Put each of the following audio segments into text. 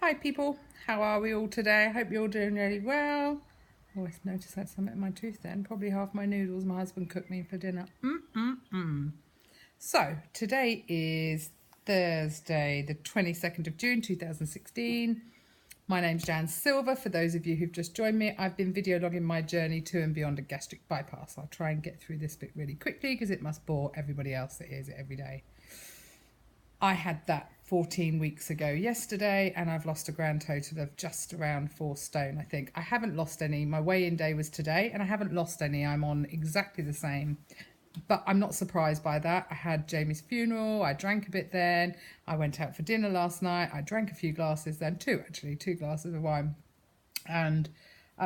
Hi people, how are we all today? I hope you're all doing really well. Oh, I noticed I had something in my tooth then. Probably half my noodles my husband cooked me for dinner. So, today is Thursday, the 22nd of June 2016. My name's Jan Silver. For those of you who've just joined me, I've been video logging my journey to and beyond a gastric bypass. I'll try and get through this bit really quickly because it must bore everybody else that hears it every day. I had that 14 weeks ago yesterday, and I've lost a grand total of just around 4 stone, I think. I haven't lost any. My weigh-in day was today, and I haven't lost any. I'm on exactly the same. But I'm not surprised by that. I had Jamie's funeral. I drank a bit then. I went out for dinner last night. I drank a few glasses then, two glasses of wine. And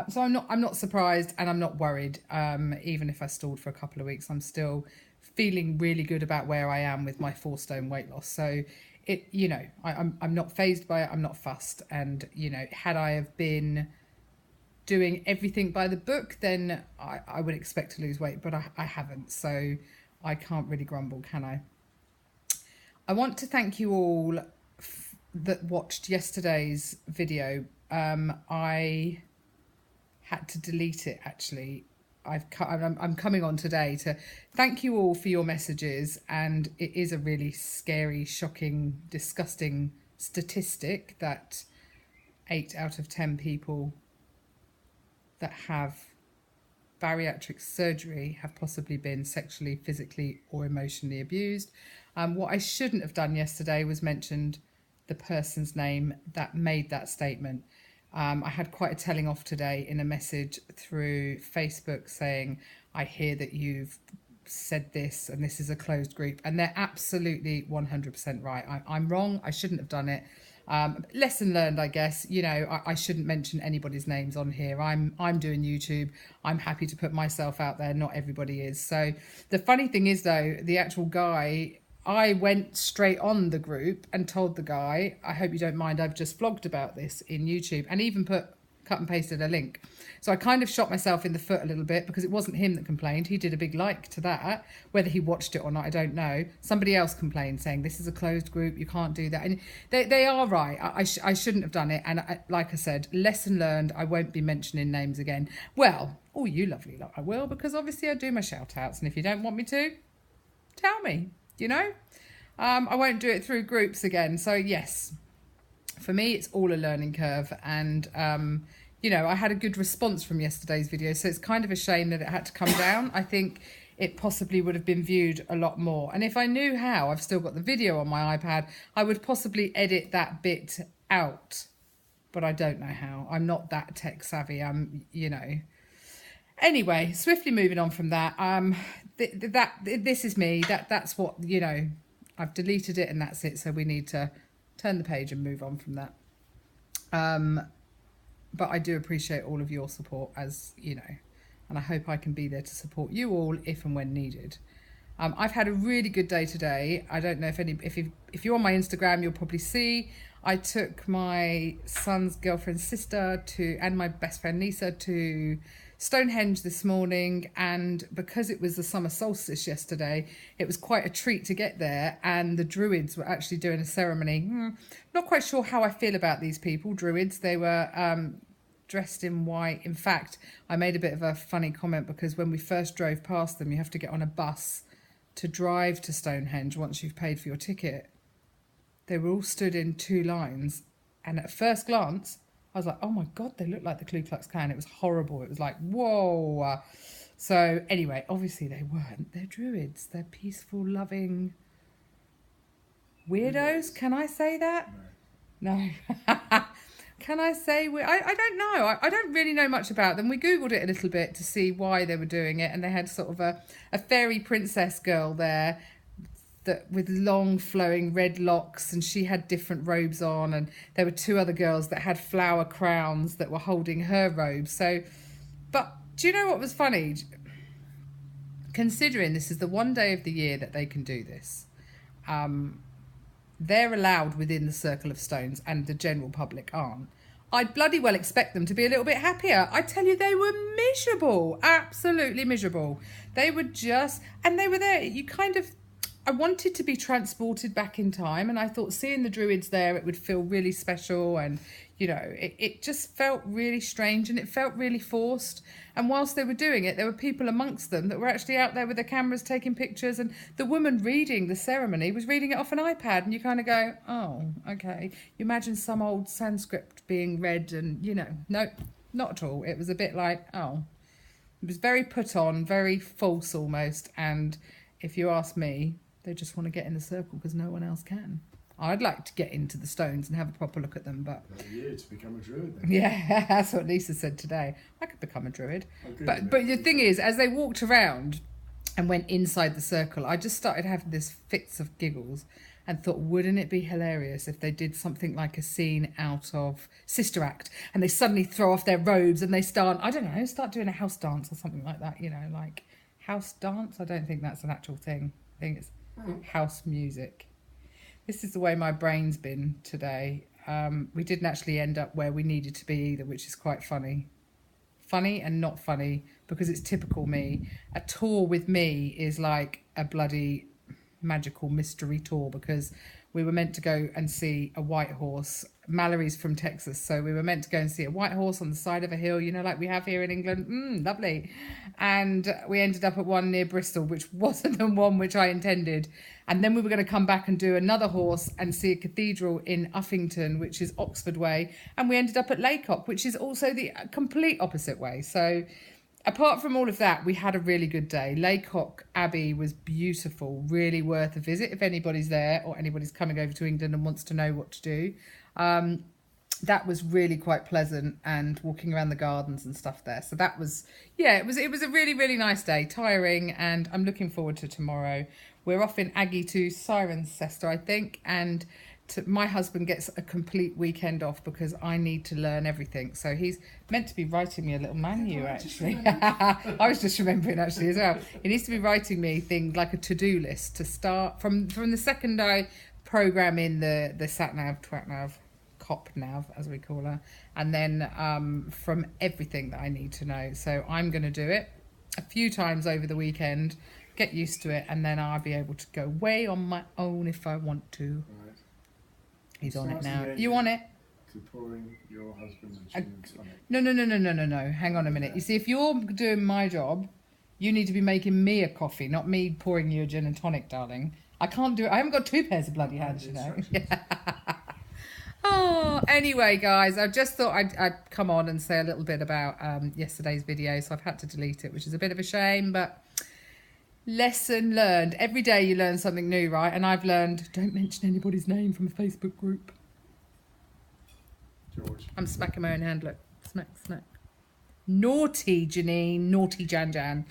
so I'm not surprised, and I'm not worried. Even if I stalled for a couple of weeks, I'm still feeling really good about where I am with my 4 stone weight loss. So I'm not fazed by it. I'm not fussed. And had I have been doing everything by the book, then I would expect to lose weight, but I haven't, so I can't really grumble, can I? I want to thank you all that watched yesterday's video. I had to delete it actually. I'm coming on today to thank you all for your messages, and it is a really scary, shocking, disgusting statistic that 8 out of 10 people that have bariatric surgery have possibly been sexually, physically or emotionally abused. What I shouldn't have done yesterday was mentioned the person's name that made that statement. I had quite a telling off today in a message through Facebook saying, I hear that you've said this and this is a closed group, and they're absolutely 100% right. I'm wrong. I shouldn't have done it. Lesson learned, I guess. I shouldn't mention anybody's names on here. I'm doing YouTube. I'm happy to put myself out there. Not everybody is. So the funny thing is though, the actual guy, I went straight on the group and told the guy, I hope you don't mind, I've just vlogged about this in YouTube, and even cut and pasted a link. So I kind of shot myself in the foot a little bit because it wasn't him that complained. He did a big like to that. Whether he watched it or not, I don't know. Somebody else complained saying this is a closed group, you can't do that. And they are right. I shouldn't have done it. And like I said, lesson learned. I won't be mentioning names again. Well, oh, you lovely lot, I will, because obviously I do my shout outs. And if you don't want me to, tell me, I won't do it through groups again. So yes, for me, it's all a learning curve. And, I had a good response from yesterday's video. So it's kind of a shame that it had to come down. I think it possibly would have been viewed a lot more. And if I knew how, I've still got the video on my iPad, I would possibly edit that bit out. But I don't know how. I'm not that tech savvy. Anyway, swiftly moving on from that. This is me. That's what, I've deleted it and that's it. So we need to turn the page and move on from that. But I do appreciate all of your support, as and I hope I can be there to support you all if and when needed. I've had a really good day today. I don't know if you're on my Instagram, you'll probably see I took my son's girlfriend's sister and my best friend Lisa to Stonehenge this morning, and because it was the summer solstice yesterday, it was quite a treat to get there, and the Druids were actually doing a ceremony. Not quite sure how I feel about these people, Druids. They were dressed in white. In fact, I made a bit of a funny comment because when we first drove past them, you have to get on a bus to drive to Stonehenge once you've paid for your ticket. They were all stood in 2 lines, and at first glance I was like, oh my God, they look like the Ku Klux Klan. It was horrible. It was like, whoa. So anyway, obviously they weren't. They're Druids. They're peaceful, loving weirdos. Can I say that? No. Can I say I don't know. I don't really know much about them. We Googled it a little bit to see why they were doing it. And they had sort of a fairy princess girl there that with long flowing red locks, and she had different robes on, and there were 2 other girls that had flower crowns that were holding her robes. So, but do you know what was funny? Considering this is the one day of the year that they can do this, they're allowed within the circle of stones and the general public aren't. I'd bloody well expect them to be a little bit happier. I tell you, they were miserable, absolutely miserable. They were just, and they were there, you kind of, I wanted to be transported back in time, and I thought seeing the Druids there, it would feel really special, and you know, it just felt really strange and it felt really forced. And whilst they were doing it, there were people amongst them that were actually out there with their cameras taking pictures, and the woman reading the ceremony was reading it off an iPad, and you kind of go, oh, okay. You imagine some old Sanskrit being read, and you know, no, not at all. It was a bit like, oh, it was very put on, very false almost, and if you ask me, they just want to get in the circle because no one else can. I'd like to get into the stones and have a proper look at them, but... Yeah, to become a druid then. Yeah, that's what Lisa said today. I could become a druid. But the thing is, as they walked around and went inside the circle, I just started having this fits of giggles and thought, wouldn't it be hilarious if they did something like a scene out of Sister Act and they suddenly throw off their robes and they start, I don't know, start doing a house dance or something like that, you know, like house dance? I don't think that's an actual thing. I think it's house music. This is the way my brain's been today. We didn't actually end up where we needed to be either, which is quite funny. Funny and not funny because it's typical me. A tour with me is like a bloody magical mystery tour because we were meant to go and see a white horse. Mallory's from Texas, so we were meant to go and see a white horse on the side of a hill, you know, like we have here in England. Lovely. And we ended up at one near Bristol, which wasn't the one which I intended. And then we were going to come back and do another horse and see a cathedral in Uffington, which is Oxford way. And we ended up at Laycock, which is also the complete opposite way. So apart from all of that, we had a really good day. Laycock Abbey was beautiful, really worth a visit if anybody's there or anybody's coming over to England and wants to know what to do. That was really quite pleasant, and walking around the gardens and stuff there. So that was, yeah, it was a really, really nice day, tiring, and I'm looking forward to tomorrow. We're off in Aggie to Cirencester, I think, and my husband gets a complete weekend off because I need to learn everything. So he's meant to be writing me a little manual, actually. I was just remembering actually as well. He needs to be writing me things like a to-do list to start from the second I program in the sat-nav, twat-nav, cop-nav, as we call her, and then from everything that I need to know. So I'm going to do it a few times over the weekend, get used to it, and then I'll be able to go way on my own if I want to. Right. He's on it now. You on it? To pouring your husband and gin on it. No. Hang on a minute. You see, if you're doing my job, you need to be making me a coffee, not me pouring you a gin and tonic, darling. I can't do it. I haven't got two pairs of bloody hands, you know. Oh, anyway, guys, I just thought I'd come on and say a little bit about yesterday's video, so I've had to delete it, which is a bit of a shame, but lesson learned. Every day you learn something new, right? And I've learned, don't mention anybody's name from a Facebook group. George. I'm smacking my own hand, look. Smack. Naughty, Janine. Naughty, Jan.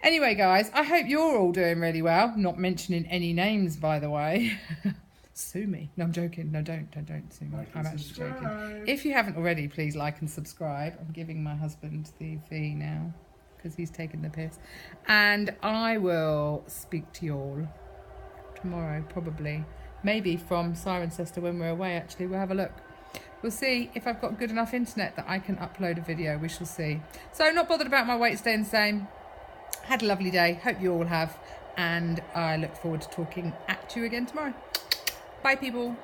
Anyway, guys, I hope you're all doing really well. Not mentioning any names, by the way. Sue me. No, I'm joking. No, don't sue me. I'm actually joking. If you haven't already, please like and subscribe. I'm giving my husband the fee now because he's taking the piss. And I will speak to you all tomorrow, probably. Maybe from Cirencester when we're away, actually. We'll have a look. We'll see if I've got good enough internet that I can upload a video. We shall see. So, not bothered about my weight staying the same. Had a lovely day. Hope you all have. And I look forward to talking at you again tomorrow. Bye, people.